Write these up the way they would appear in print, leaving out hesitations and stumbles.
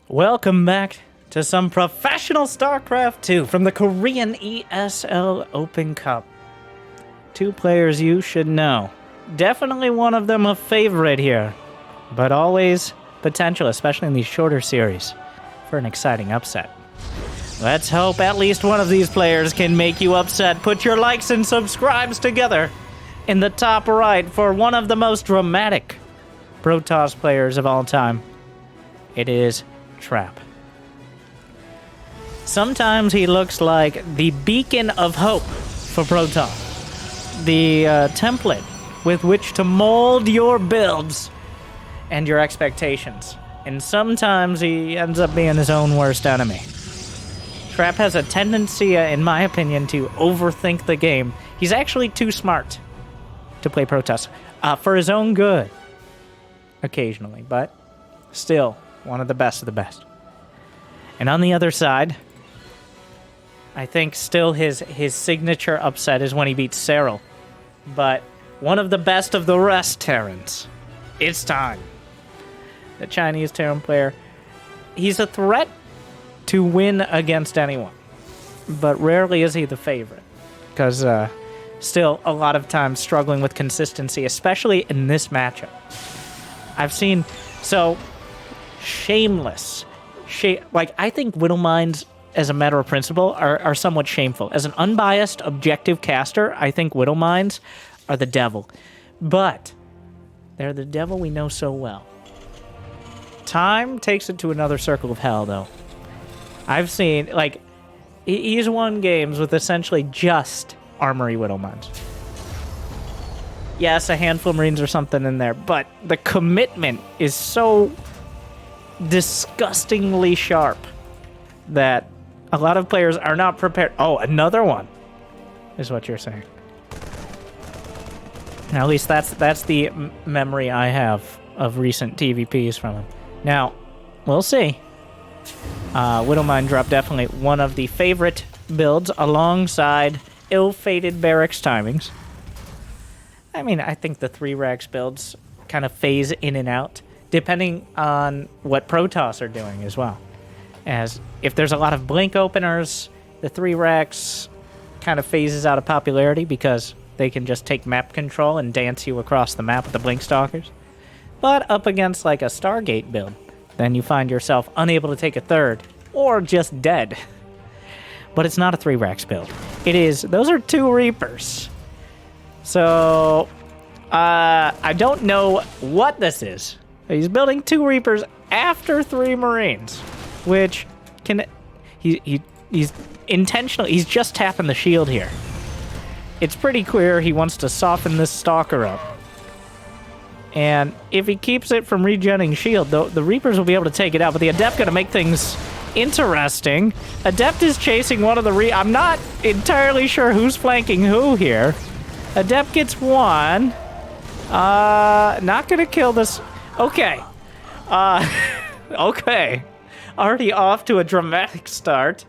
Welcome back to some professional StarCraft 2 from the Korean ESL Open Cup. Two players you should know. Definitely one of them a favorite here, but always potential, especially in these shorter series, for an exciting upset. Let's hope at least one of these players can make you upset. Put your likes and subscribes together in the top right for one of the most dramatic Protoss players of all time. It is Trap. Sometimes he looks like the beacon of hope for Protoss, the template with which to mold your builds and your expectations. And sometimes he ends up being his own worst enemy. Trap has a tendency, in my opinion, to overthink the game. He's actually too smart to play Protoss, for his own good, occasionally, but still one of the best. And on the other side, I think still his signature upset is when he beats Serral. But one of the best of the rest Terrans. It's time. The Chinese Terran player, he's a threat to win against anyone. But rarely is he the favorite. Because still a lot of times struggling with consistency, especially in this matchup. I've seen, so, shameless. I think Whittle Minds, as a matter of principle, are somewhat shameful. As an unbiased, objective caster, I think Whittle Minds are the devil. But they're the devil we know so well. Time takes it to another circle of hell, though. I've seen, he's won games with essentially just Armory Whittle Minds. Yes, a handful of Marines or something in there, but the commitment is so disgustingly sharp that a lot of players are not prepared. Oh, another one is what you're saying. Now, at least that's the memory I have of recent TVPs from him. Now, we'll see. Widowmine Drop definitely one of the favorite builds alongside ill-fated barracks timings. I mean, I think the 3 racks builds kind of phase in and out, depending on what Protoss are doing as well. As if there's a lot of blink openers, the 3 racks kind of phases out of popularity because they can just take map control and dance you across the map with the blink stalkers. But up against like a Stargate build, then you find yourself unable to take a 3rd or just dead. But it's not a 3 racks build. Those are 2 Reapers. So, I don't know what this is. He's building 2 Reapers after 3 Marines, which he's intentional. He's just tapping the shield here. It's pretty clear he wants to soften this Stalker up. And if he keeps it from regenning shield, the Reapers will be able to take it out, but the Adept going to make things interesting. Adept is chasing one of the I'm not entirely sure who's flanking who here. Adept gets 1. Not gonna kill this. Okay. Okay. Already off to a dramatic start.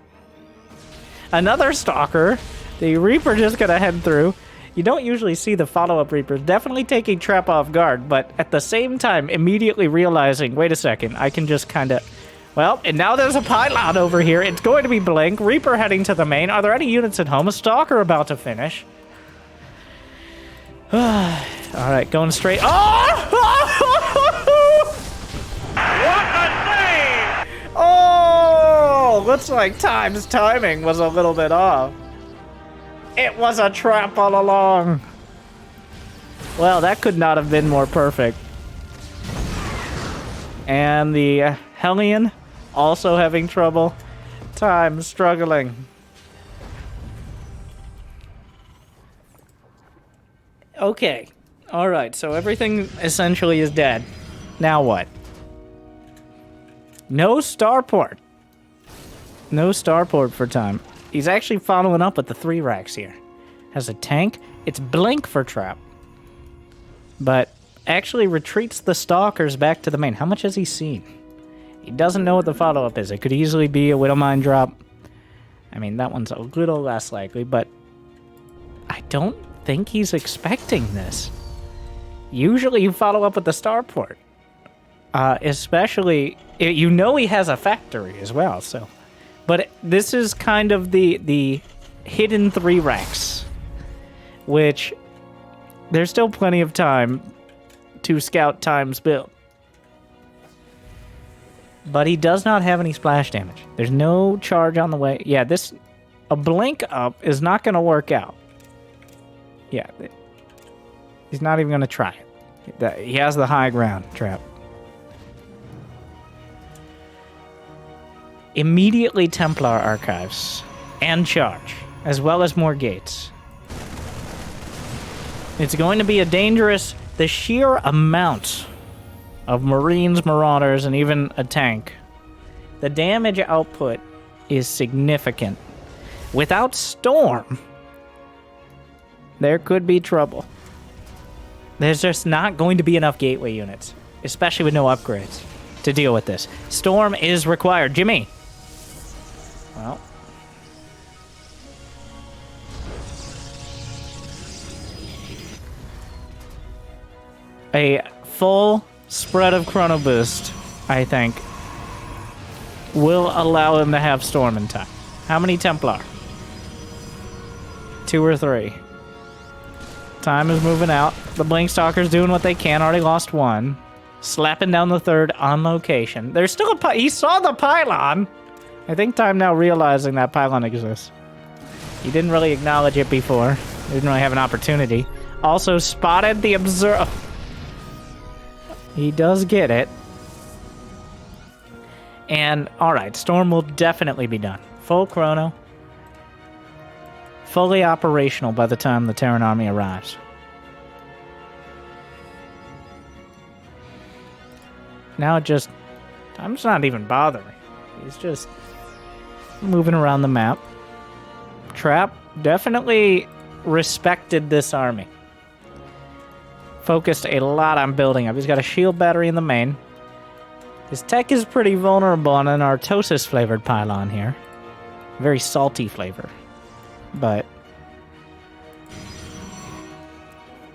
Another Stalker. The Reaper just gonna head through. You don't usually see the follow-up Reapers. Definitely taking Trap off guard, but at the same time, immediately realizing, wait a second, I can just kind of... Well, and now there's a pylon over here. It's going to be Blink. Reaper heading to the main. Are there any units at home? A Stalker about to finish. Alright, going straight. Oh! What a name! Oh! Looks like Time's timing was a little bit off. It was a trap all along. Well, that could not have been more perfect. And the Hellion also having trouble. Time struggling. Okay. Alright, so everything essentially is dead. Now what? No starport. No starport for Time. He's actually following up with the 3 racks here. Has a tank. It's Blink for Trap. But actually retreats the Stalkers back to the main. How much has he seen? He doesn't know what the follow-up is. It could easily be a Widowmine drop. I mean, that one's a little less likely, but I don't think he's expecting this. Usually you follow up with the starport. Especially, you know he has a factory as well, so... But this is kind of the hidden 3 racks, which there's still plenty of time to scout Time's build. But he does not have any splash damage. There's no charge on the way. Yeah, a blink up is not going to work out. Yeah, he's not even going to try it. He has the high ground trap. Immediately Templar archives and charge, as well as more gates. It's going to be a dangerous... The sheer amount of Marines, Marauders, and even a tank. The damage output is significant. Without Storm, there could be trouble. There's just not going to be enough gateway units, especially with no upgrades, to deal with this. Storm is required. Jimmy! Well... A full spread of Chrono Boost, I think, will allow him to have Storm in time. How many Templar? 2 or 3. Time is moving out. The Blinkstalker's doing what they can. Already lost 1. Slapping down the 3rd on location. There's still a he saw the pylon! I think Time now realizing that pylon exists. He didn't really acknowledge it before. He didn't really have an opportunity. Also spotted the observer. He does get it. And, alright, Storm will definitely be done. Full chrono. Fully operational by the time the Terran army arrives. Now it just... Time's not even bothering. He's just moving around the map. Trap definitely respected this army. Focused a lot on building up. He's got a shield battery in the main. His tech is pretty vulnerable on an Artosis-flavored pylon here. Very salty flavor. But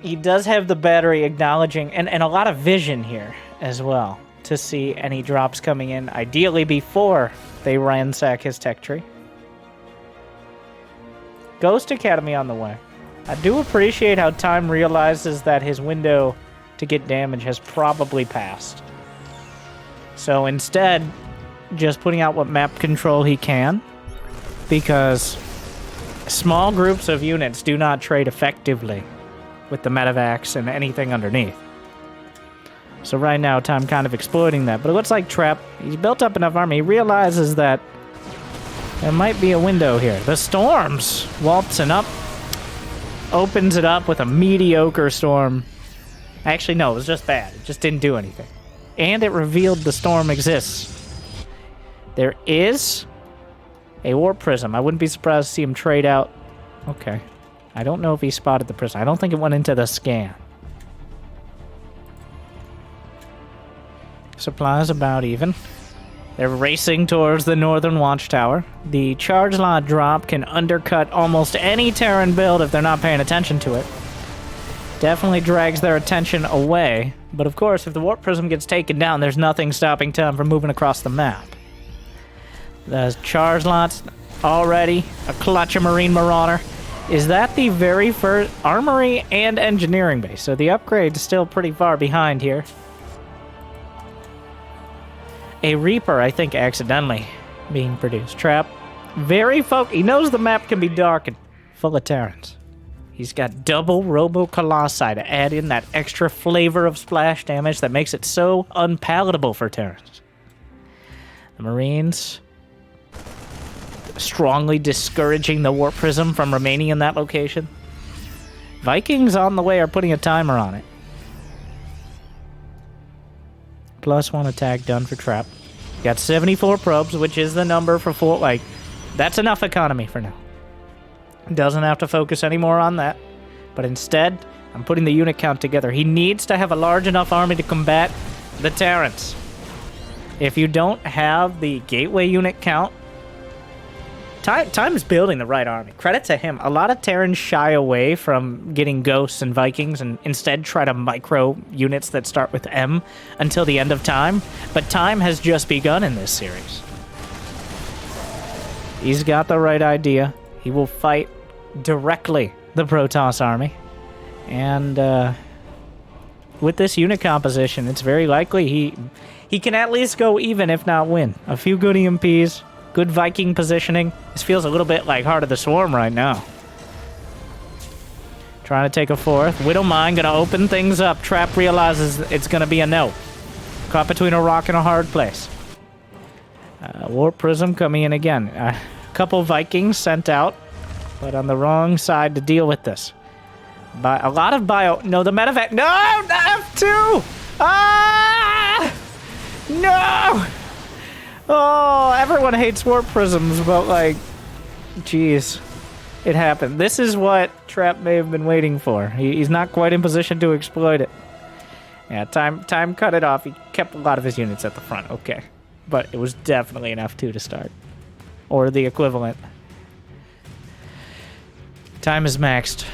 he does have the battery acknowledging, and a lot of vision here as well, to see any drops coming in, ideally before they ransack his tech tree. Ghost Academy on the way. I do appreciate how Time realizes that his window to get damage has probably passed. So instead, just putting out what map control he can, because small groups of units do not trade effectively with the medevacs and anything underneath. So right now, Time kind of exploiting that. But it looks like Trap, he's built up enough army. He realizes that there might be a window here. The Storms waltzing up. Opens it up with a mediocre Storm. Actually, no, it was just bad. It just didn't do anything. And it revealed the Storm exists. There is a Warp Prism. I wouldn't be surprised to see him trade out. Okay. I don't know if he spotted the prism. I don't think it went into the scan. Supplies about even. They're racing towards the northern watchtower. The charge lot drop can undercut almost any Terran build if they're not paying attention to it. Definitely drags their attention away. But of course, if the Warp Prism gets taken down, there's nothing stopping Time from moving across the map. The charge lots already. A clutch of Marine Marauder. Is that the very first armory and engineering base? So the upgrade's still pretty far behind here. A Reaper, I think, accidentally being produced. Trap. Very focused. He knows the map can be darkened. Full of Terrans. He's got double Robo Colossi to add in that extra flavor of splash damage that makes it so unpalatable for Terrans. The Marines strongly discouraging the Warp Prism from remaining in that location. Vikings on the way are putting a timer on it. +1 attack done for Trap. Got 74 probes, which is the number for full, like, that's enough economy for now. Doesn't have to focus anymore on that. But instead, I'm putting the unit count together. He needs to have a large enough army to combat the Terrans. If you don't have the gateway unit count Time is building the right army. Credit to him. A lot of Terrans shy away from getting ghosts and Vikings and instead try to micro units that start with M until the end of time. But time has just begun in this series. He's got the right idea. He will fight directly the Protoss army. And with this unit composition, it's very likely he can at least go even, if not win. A few good EMPs. Good Viking positioning. This feels a little bit like Heart of the Swarm right now. Trying to take a fourth. Widowmine gonna open things up. Trap realizes it's gonna be a no. Caught between a rock and a hard place. Warp Prism coming in again. A couple Vikings sent out, but on the wrong side to deal with this. A lot of bio... No, the medevac... No! F2! Ah! No! Oh, everyone hates warp prisms, but like, jeez, it happened. This is what Trap may have been waiting for. He's not quite in position to exploit it. Yeah, time cut it off. He kept a lot of his units at the front. Okay, but it was definitely an F2 to start, or the equivalent. Time is maxed.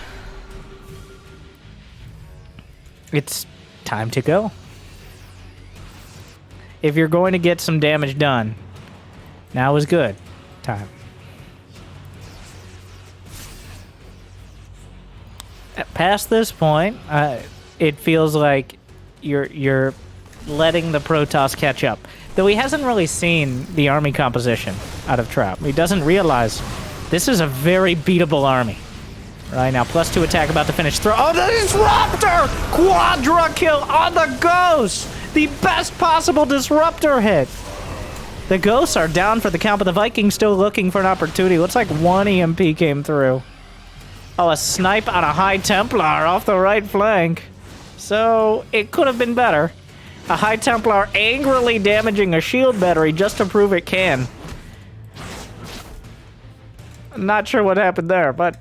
It's time to go. If you're going to get some damage done, now is good time. Past this point, it feels like you're letting the Protoss catch up. Though he hasn't really seen the army composition out of Trap. He doesn't realize this is a very beatable army. Right now, +2 attack about to finish. Oh, the Disruptor! Quadra kill on the Ghost! The best possible Disruptor hit! The Ghosts are down for the count, but the Vikings still looking for an opportunity. Looks like one EMP came through. Oh, a snipe on a High Templar off the right flank. So, it could have been better. A High Templar angrily damaging a shield battery just to prove it can. I'm not sure what happened there, but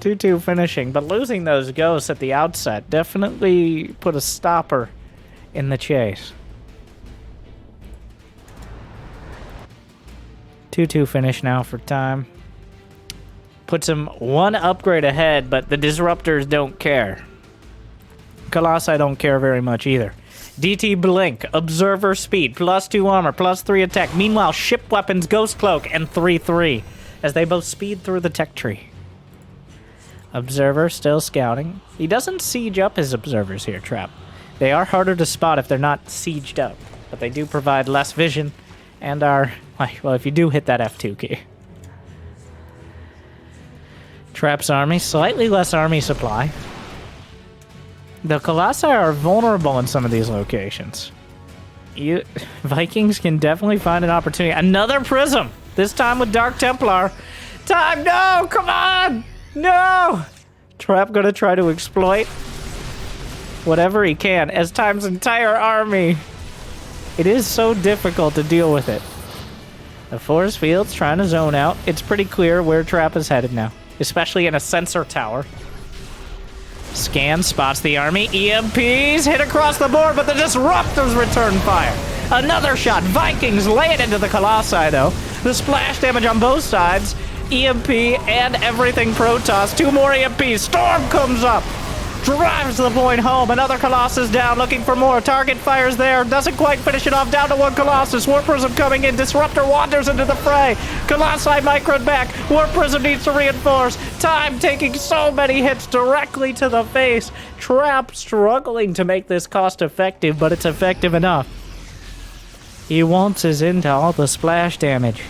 2-2 finishing. But losing those Ghosts at the outset definitely put a stopper in the chase. 2-2 finish now for time. Puts him one upgrade ahead, but the Disruptors don't care. Colossi don't care very much either. DT Blink, Observer Speed, +2 armor, +3 attack. Meanwhile, Ship Weapons, Ghost Cloak, and 3-3 as they both speed through the tech tree. Observer still scouting. He doesn't siege up his observers here, Trap. They are harder to spot if they're not sieged up, but they do provide less vision and are, well, if you do hit that F2 key. Trap's army, slightly less army supply. The Colossi are vulnerable in some of these locations. Vikings can definitely find an opportunity. Another Prism! This time with Dark Templar. Time, no! Come on! No! Trap gonna try to exploit whatever he can as Time's entire army. It is so difficult to deal with it. The force field's trying to zone out. It's pretty clear where Trap is headed now, especially in a sensor tower. Scan spots the army. EMPs hit across the board, but the Disruptors return fire. Another shot. Vikings lay it into the Colossi, though. The splash damage on both sides. EMP and everything Protoss. 2 more EMPs. Storm comes up. Drives the point home. Another Colossus down, looking for more. Target fires there. Doesn't quite finish it off. Down to 1 Colossus. Warp Prism coming in. Disruptor wanders into the fray. Colossi microed back. Warp Prism needs to reinforce. Time taking so many hits directly to the face. Trap struggling to make this cost effective, but it's effective enough. He waltzes into all the splash damage.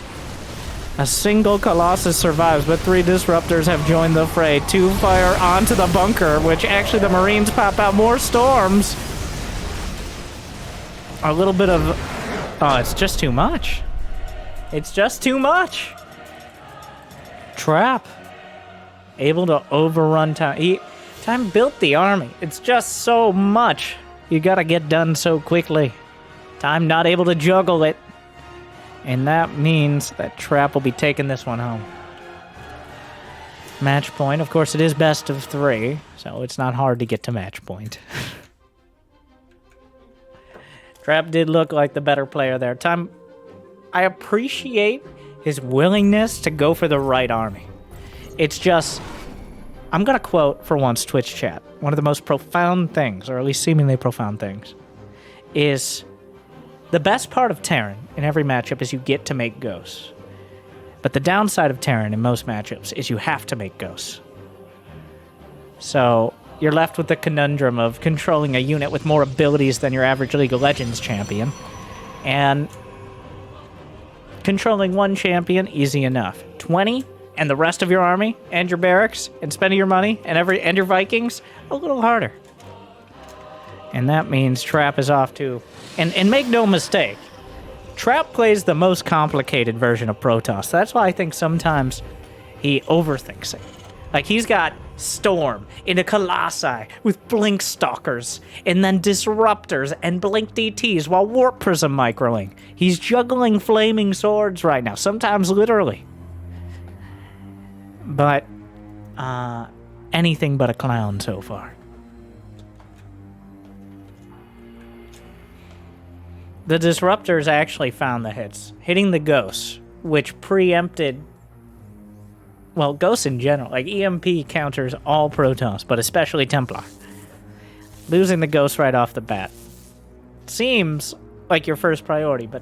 A single Colossus survives, but 3 Disruptors have joined the fray. 2 fire onto the bunker, which actually the Marines pop out. More storms. A little bit of... Oh, it's just too much. It's just too much. Trap. Able to overrun time. Time built the army. It's just so much. You gotta get done so quickly. Time not able to juggle it. And that means that Trap will be taking this one home. Match point. Of course, it is best of 3, so it's not hard to get to match point. Trap did look like the better player there. Time, I appreciate his willingness to go for the right army. It's just, I'm going to quote for once Twitch chat. One of the most profound things, or at least seemingly profound things, is the best part of Terran in every matchup is you get to make ghosts. But the downside of Terran in most matchups is you have to make ghosts. So you're left with the conundrum of controlling a unit with more abilities than your average League of Legends champion. And controlling one champion, easy enough. 20, and the rest of your army, and your barracks, and spending your money, and your Vikings, a little harder. And that means Trap is off to... And make no mistake, Trap plays the most complicated version of Protoss. That's why I think sometimes he overthinks it. Like, he's got Storm into Colossi with Blink Stalkers, and then Disruptors and Blink DTs while Warp Prism microing. He's juggling flaming swords right now, sometimes literally. But, anything but a clown so far. The Disruptors actually found the hits, hitting the Ghosts, which preempted... Well, Ghosts in general, like EMP counters all Protoss, but especially Templar. Losing the Ghosts right off the bat seems like your first priority, but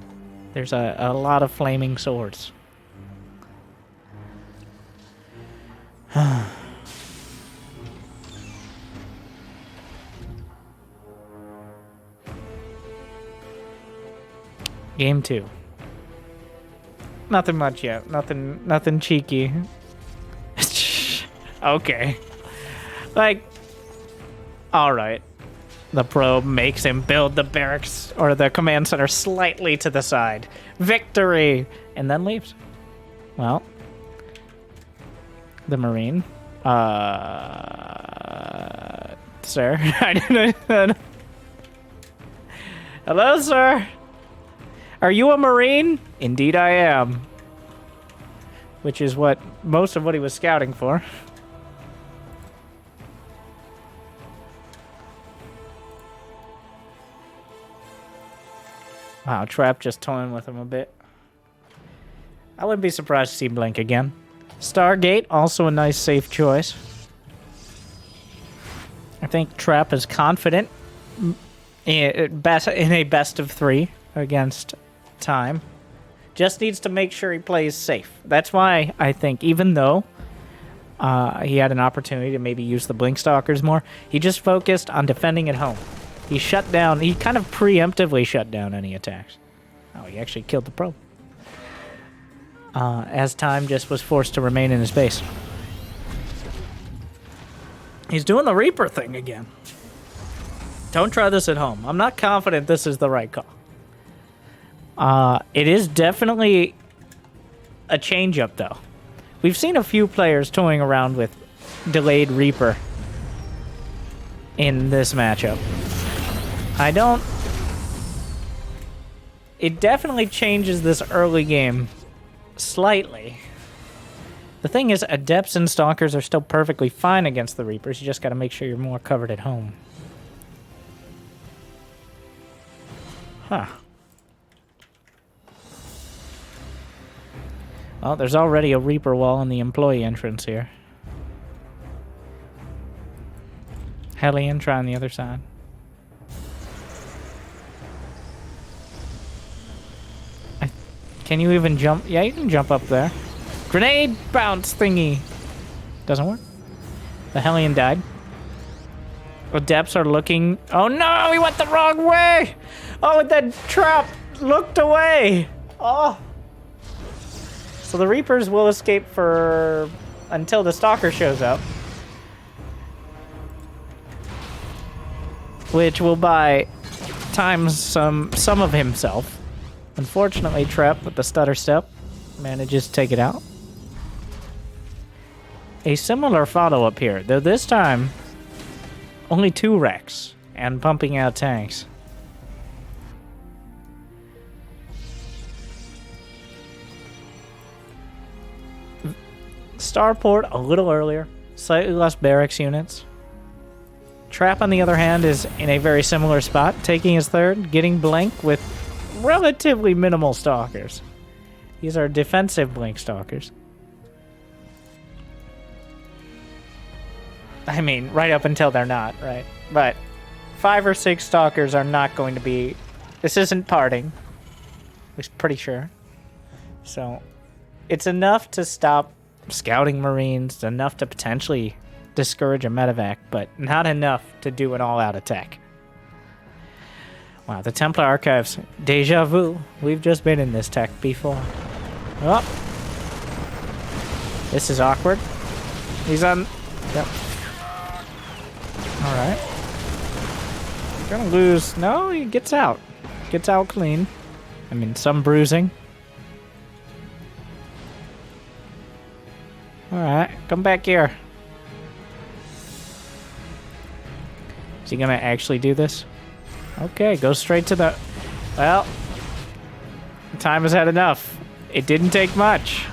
there's a lot of flaming swords. Game 2. Nothing much yet. Nothing cheeky. Okay. Like, alright. The probe makes him build the barracks or the command center slightly to the side. Victory! And then leaves. Well. The Marine. Sir? I didn't... Hello, sir? Are you a Marine? Indeed I am. Which is what most of what he was scouting for. Wow, Trap just toying with him a bit. I wouldn't be surprised to see Blink again. Stargate, also a nice safe choice. I think Trap is confident in a best of 3 against Time. Just needs to make sure he plays safe. That's why I think, even though he had an opportunity to maybe use the Blink Stalkers more, he just focused on defending at home. He shut down, he kind of preemptively shut down any attacks. Oh, he actually killed the probe. As Time just was forced to remain in his base. He's doing the Reaper thing again. Don't try this at home. I'm not confident this is the right call. It is definitely a change-up, though. We've seen a few players toying around with delayed Reaper in this matchup. It definitely changes this early game slightly. The thing is, Adepts and Stalkers are still perfectly fine against the Reapers. You just gotta make sure you're more covered at home. Huh. Well, there's already a Reaper wall in the employee entrance here. Hellion trying the other side. Can you even jump? Yeah, you can jump up there. Grenade bounce thingy. Doesn't work. The Hellion died. Adepts are looking... Oh no, he went the wrong way! Oh, that Trap looked away! Oh! So the Reapers will escape for... until the Stalker shows up. Which will buy Time some of himself. Unfortunately, Trap with the stutter step manages to take it out. A similar follow-up here, though this time only 2 wrecks and pumping out tanks. Starport a little earlier, slightly less barracks units. Trap, on the other hand, is in a very similar spot, taking his third, getting Blink with relatively minimal Stalkers. These are defensive Blink Stalkers. I mean, right up until they're not, right? But 5 or 6 Stalkers are not going to be... This isn't parting. At least pretty sure. So, it's enough to stop scouting Marines, enough to potentially discourage a medevac, but not enough to do an all-out attack. Wow, the Templar Archives. Deja vu. We've just been in this tech before. Oh. This is awkward. He's on... Yep. Alright. Gonna lose... No, he gets out. Gets out clean. I mean, some bruising. Alright, come back here. Is he gonna actually do this? Okay, go straight to the... Well, time has had enough. It didn't take much.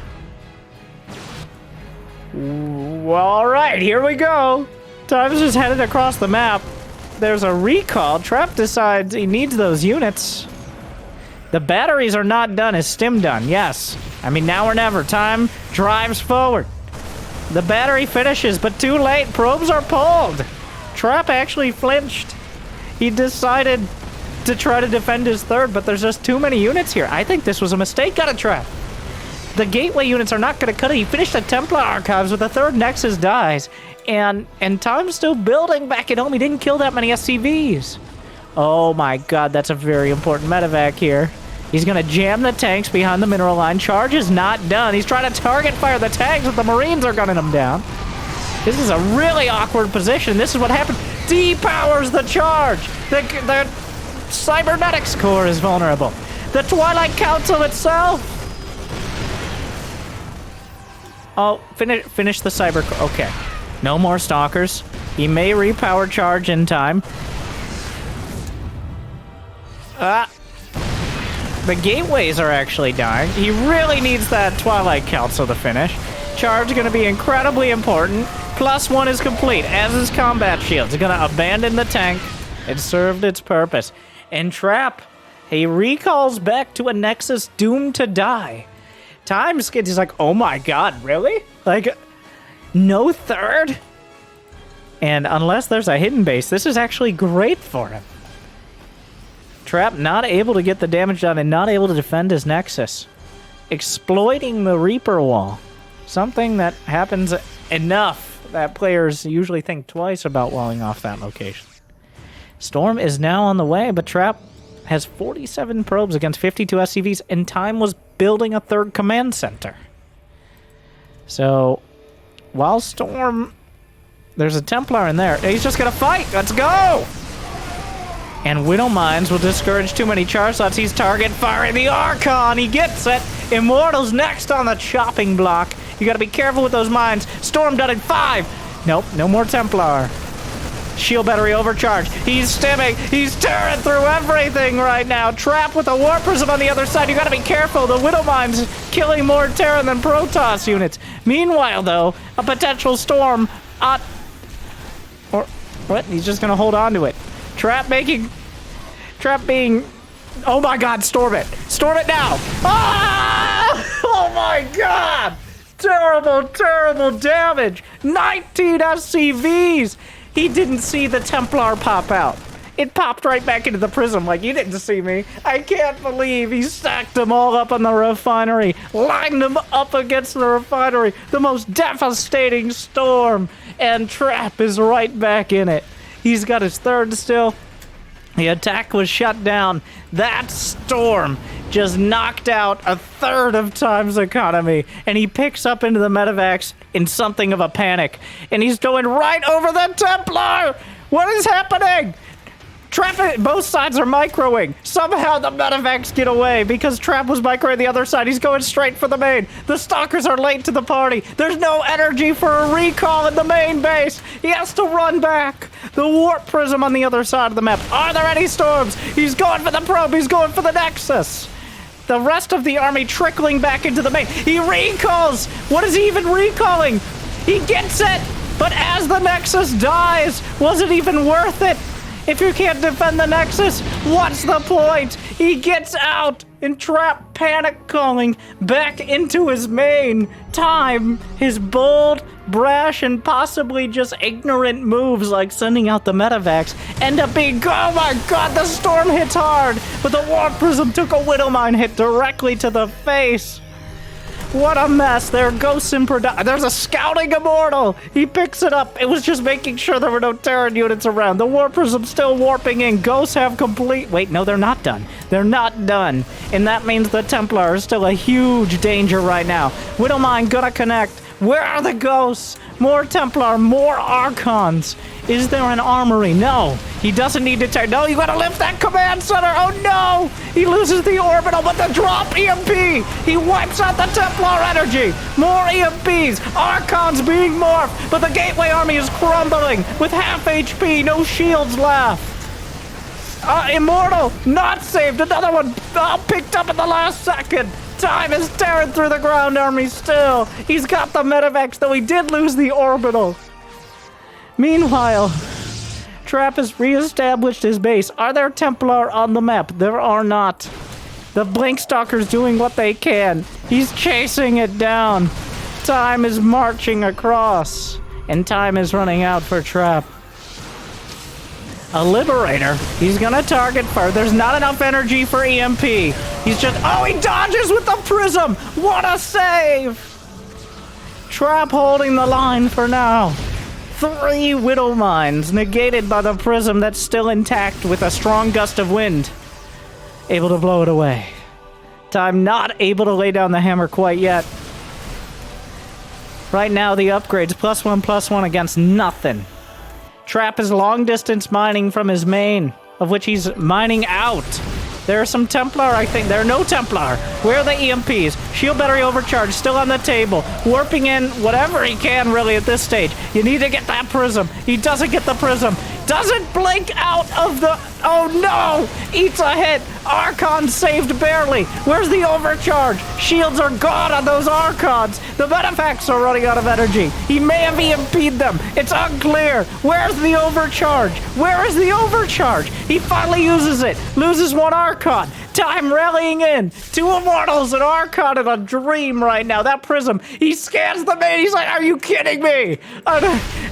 Well, alright, here we go. Time's just headed across the map. There's a recall. Trap decides he needs those units. The batteries are not done. Is stim done? Yes. I mean, now or never. Time drives forward. The battery finishes, but too late. Probes are pulled. Trap actually flinched. He decided to try to defend his third, but there's just too many units here. I think this was a mistake on a Trap. The gateway units are not going to cut it. He finished the Templar Archives with the third Nexus dies, and Time's still building back at home. He didn't kill that many SCVs. Oh my god, that's a very important medevac here. He's going to jam the tanks behind the mineral line. Charge is not done. He's trying to target fire the tanks, but the Marines are gunning him down. This is a really awkward position. This is what happens. Depowers the charge. The Cybernetics Core is vulnerable. The Twilight Council itself. Oh, finish the Cyber Core. Okay. No more Stalkers. He may repower charge in time. The gateways are actually dying. He really needs that Twilight Council to finish. Charge going to be incredibly important. +1 is complete, as is combat shields. It's going to abandon the tank. It served its purpose. And Trap, he recalls back to a Nexus doomed to die. Time skids. He's like, oh my god, really? Like, no third? And unless there's a hidden base, this is actually great for him. Trap not able to get the damage done and not able to defend his Nexus. Exploiting the Reaper wall. Something that happens enough that players usually think twice about walling off that location. Storm is now on the way, but Trap has 47 probes against 52 SCVs, and Time was building a third command center. So, while Storm... There's a Templar in there. He's just gonna fight! Let's go! And Widow Mines will discourage too many charge slots. He's target firing the Archon. He gets it. Immortal's next on the chopping block. You gotta be careful with those mines. Storm done in 5. Nope, no more Templar. Shield battery overcharged. He's stimming. He's tearing through everything right now. Trap with a Warp Prism on the other side. You gotta be careful. The Widow Mine's killing more Terran than Protoss units. Meanwhile, though, a potential Storm or what? He's just gonna hold on to it. Trap being... Oh my god, storm it! Storm it now! Ah! Oh my god! Terrible, terrible damage! 19 SCVs! He didn't see the Templar pop out. It popped right back into the prism like, you didn't see me. I can't believe he stacked them all up on the refinery, lined them up against the refinery. The most devastating storm, and Trap is right back in it. He's got his third still. The attack was shut down. That storm just knocked out a third of Time's economy, and he picks up into the medevacs in something of a panic, and he's going right over the Templar. What is happening? Trap, both sides are microing. Somehow the medevacs get away because Trap was microing the other side. He's going straight for the main. The Stalkers are late to the party. There's no energy for a recall in the main base. He has to run back. The Warp Prism on the other side of the map. Are there any storms? He's going for the probe. He's going for the Nexus. The rest of the army trickling back into the main. He recalls. What is he even recalling? He gets it. But as the Nexus dies, was it even worth it? If you can't defend the Nexus, what's the point? He gets out, and Trap panic calling back into his main. Time, his bold, brash, and possibly just ignorant moves like sending out the medevacs end up being, oh my god, the storm hits hard, but the Warp Prism took a Widowmine hit directly to the face. What a mess. There are ghosts in production. There's a scouting immortal. He picks it up. It was just making sure there were no Terran units around. The Warp Prism's still warping in. Ghosts have complete... Wait, no, they're not done. They're not done. And that means the Templar is still a huge danger right now. Widowmine gonna connect. Where are the ghosts? More Templar, more Archons. Is there an armory? No. He doesn't need to... No, you gotta lift that command center. Oh, no. He loses the orbital, but the drop EMP. He wipes out the Templar energy. More EMPs. Archons being morphed, but the Gateway army is crumbling with half HP. No shields left. Immortal, not saved. Another one picked up at the last second. Time is tearing through the ground army still. He's got the medevacs, though he did lose the orbital. Meanwhile, Trap has re-established his base. Are there Templar on the map? There are not. The Blinkstalker's doing what they can. He's chasing it down. Time is marching across. And time is running out for Trap. A Liberator. He's gonna target first. There's not enough energy for EMP. He's just... Oh, he dodges with the Prism! What a save! Trap holding the line for now. 3 Widowmines negated by the Prism that's still intact with a strong gust of wind. Able to blow it away. Time not able to lay down the hammer quite yet. Right now, the upgrades +1/+1 against nothing. Trap is long distance mining from his main, of which he's mining out. There are some Templar, I think. There are no Templar. Where are the EMPs? Shield battery overcharge, still on the table. Warping in whatever he can, really, at this stage. You need to get that Prism. He doesn't get the Prism. Doesn't blink out of the... Oh, no! Eats a hit. Archon saved barely. Where's the overcharge? Shields are gone on those Archons. The Medefacts are running out of energy. He may have EMP'd them. It's unclear. Where's the overcharge? Where is the overcharge? He finally uses it. Loses one Archon. Time rallying in. 2 Immortals and Archon in a dream right now. That Prism. He scans the main. He's like, are you kidding me?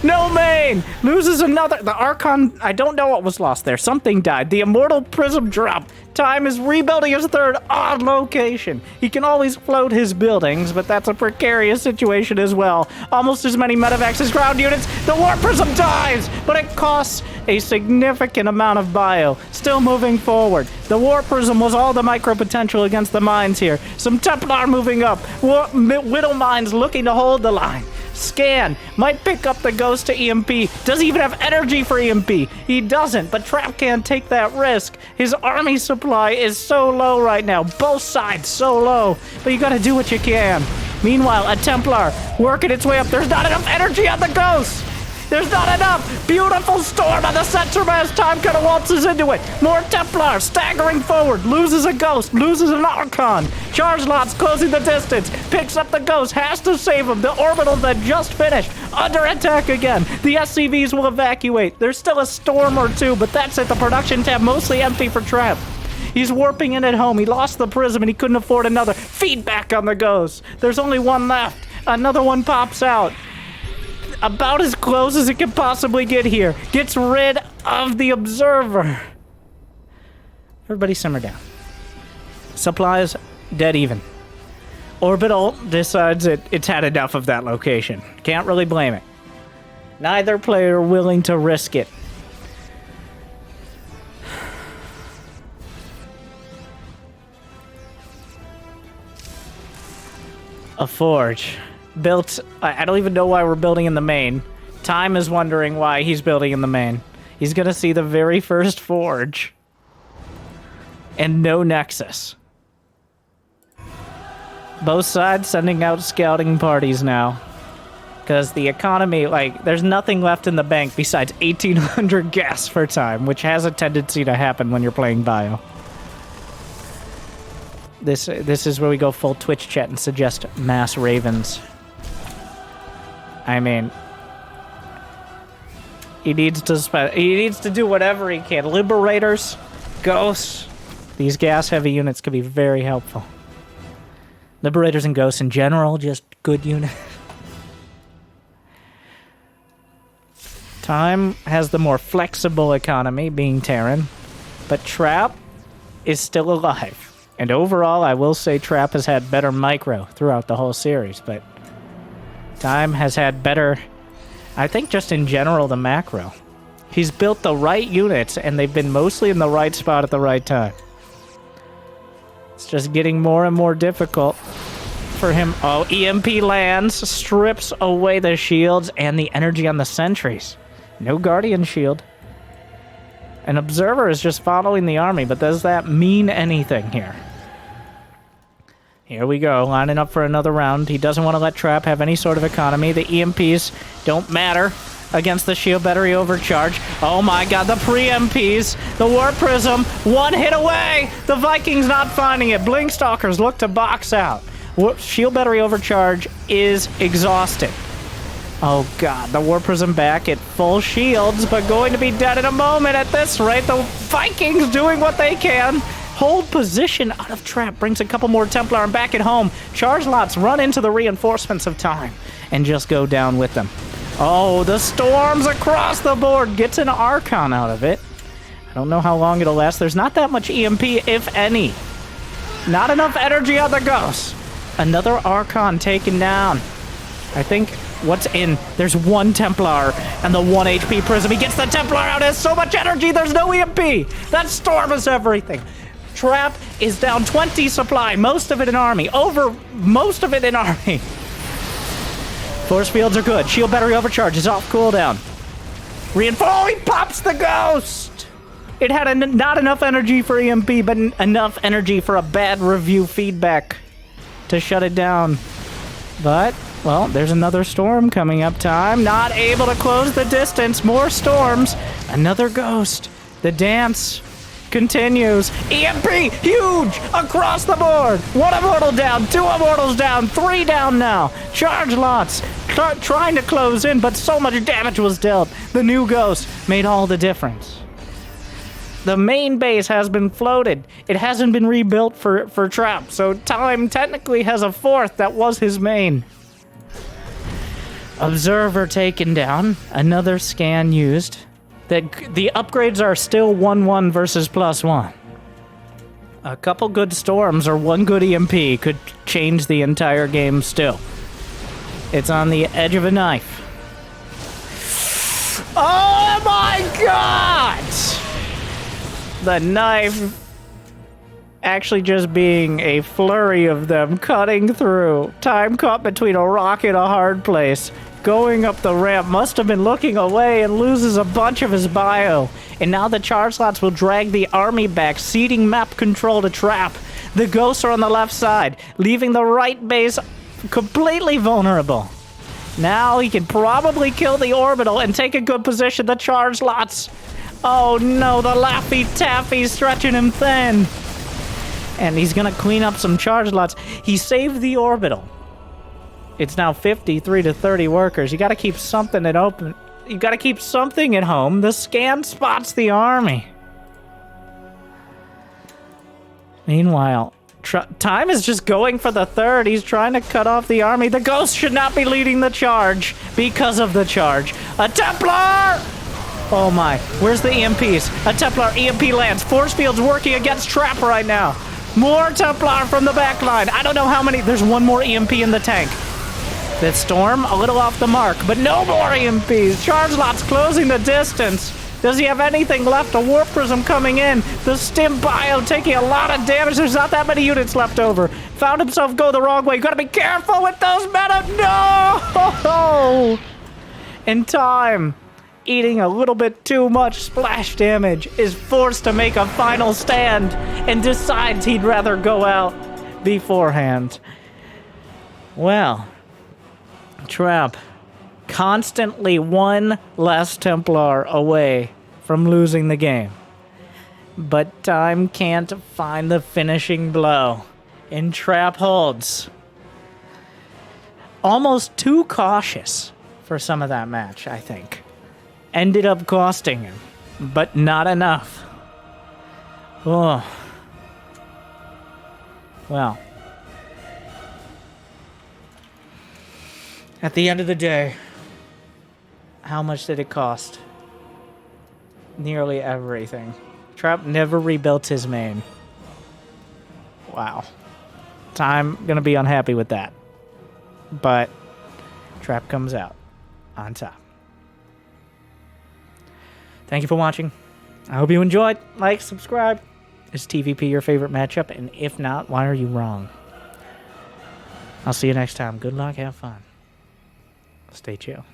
No main. Loses another. The Archon, I don't know what was lost there. Something died. The Immortal Prism dropped. Time is rebuilding his 3rd on location. He can always float his buildings, but that's a precarious situation as well. Almost as many medevacs as ground units. The Warp Prism dies, but it costs a significant amount of bio. Still moving forward. The Warp Prism was all the micro potential against the mines here. Some Templar moving up. Widowmines looking to hold the line. Scan. Might pick up the ghost to EMP. Does he even have energy for EMP? He doesn't, but Trap can't take that risk. His army supply is so low right now. Both sides so low. But you gotta do what you can. Meanwhile, a Templar working its way up. There's not enough energy on the ghost. There's not enough! Beautiful storm on the center as time kind of waltzes into it. More Templar staggering forward. Loses a ghost. Loses an Archon. Charge lots closing the distance. Picks up the ghost. Has to save him. The orbital that just finished. Under attack again. The SCVs will evacuate. There's still a storm or two, but that's it. The production tab mostly empty for Trap. He's warping in at home. He lost the Prism and he couldn't afford another. Feedback on the ghost. There's only one left. Another one pops out. About as close as it can possibly get here. Gets rid of the Observer. Everybody simmer down. Supplies dead even. Orbital decides it's had enough of that location. Can't really blame it. Neither player willing to risk it. A forge. Built... I don't even know why we're building in the main. Time is wondering why he's building in the main. He's gonna see the very first forge. And no nexus. Both sides sending out scouting parties now. Because the economy, like, there's nothing left in the bank besides 1,800 gas for time, which has a tendency to happen when you're playing bio. This is where we go full Twitch chat and suggest mass ravens. I mean, he needs to do whatever he can. Liberators, ghosts, These gas-heavy units could be very helpful. Liberators and Ghosts in general, just good units. Time has the more flexible economy, being Terran, but Trap is still alive. And overall, I will say Trap has had better micro throughout the whole series, but Time has had better, I think just in general, the macro. He's built the right units, and they've been mostly in the right spot at the right time. It's just getting more and more difficult for him. Oh, EMP lands, strips away the shields and the energy on the sentries. No Guardian shield. An Observer is just following the army, but does that mean anything here? Here we go, lining up for another round. He doesn't want to let Trap have any sort of economy. The EMPs don't matter against the shield battery overcharge. Oh my god, the pre-MPs, the Warp Prism, one hit away! The Vikings not finding it. Blink Stalkers look to box out. Shield battery overcharge is exhausted. Oh god, the Warp Prism back at full shields, but going to be dead in a moment at this rate. The Vikings doing what they can. Hold position out of Trap, brings a couple more Templar and back at home. Charge lots run into the reinforcements of Time and just go down with them. Oh, the storms across the board. Gets an Archon out of it. I don't know how long it'll last. There's not that much EMP, if any. Not enough energy on the Ghost. Another Archon taken down. I think what's in? There's one Templar and the 1 HP Prism. He gets the Templar out. Has so much energy. There's no EMP. That storm is everything. Trap is down 20 supply. Most of it in army. Most of it in army. Force fields are good. Shield battery overcharge is off cooldown. Oh, he pops the Ghost! It had not enough energy for EMP, but enough energy for a bad review feedback to shut it down. But, well, there's another storm coming up. Time not able to close the distance. More storms. Another Ghost. The dance continues. EMP, huge, across the board. 1 Immortal down, 2 Immortals down, 3 down now. Charge lots, trying to close in, but so much damage was dealt. The new Ghost made all the difference. The main base has been floated. It hasn't been rebuilt for Trap, so Time technically has a 4th that was his main. Observer taken down, another scan used. The upgrades are still 1-1 versus +1. A couple good storms or one good EMP could change the entire game still. It's on the edge of a knife. Oh my god! The knife actually just being a flurry of them cutting through. Time caught between a rock and a hard place. Going up the ramp, must have been looking away and loses a bunch of his bio. And now the charge slots will drag the army back, ceding map control to Trap. The Ghosts are on the left side, leaving the right base completely vulnerable. Now he can probably kill the orbital and take a good position. The charge lots. Oh no, the Laffy Taffy's stretching him thin. And he's gonna clean up some charge lots. He saved the orbital. It's now 53 to 30 workers. You gotta keep something at open. You gotta keep something at home. The scan spots the army. Meanwhile, Time is just going for the 3rd. He's trying to cut off the army. The Ghost should not be leading the charge because of the charge. A Templar! Oh my, where's the EMPs? A Templar EMP lands. Force field's working against Trap right now. More Templar from the back line. I don't know how many. There's one more EMP in the tank. That storm, a little off the mark, but no more EMPs. Charge lots closing the distance. Does he have anything left? A Warp Prism coming in. The Stim Bio taking a lot of damage. There's not that many units left over. Found himself go the wrong way. You gotta be careful with those meta. No! In Time, eating a little bit too much splash damage, is forced to make a final stand and decides he'd rather go out beforehand. Well, Trap, constantly one less Templar away from losing the game. But Time can't find the finishing blow. And Trap holds. Almost too cautious for some of that match, I think. Ended up costing him, but not enough. Oh, Well, at the end of the day, how much did it cost? Nearly everything. Trap never rebuilt his main. Wow. I'm gonna be unhappy with that. But Trap comes out on top. Thank you for watching. I hope you enjoyed. Like, subscribe. Is TVP your favorite matchup? And if not, why are you wrong? I'll see you next time. Good luck. Have fun. Stay chill.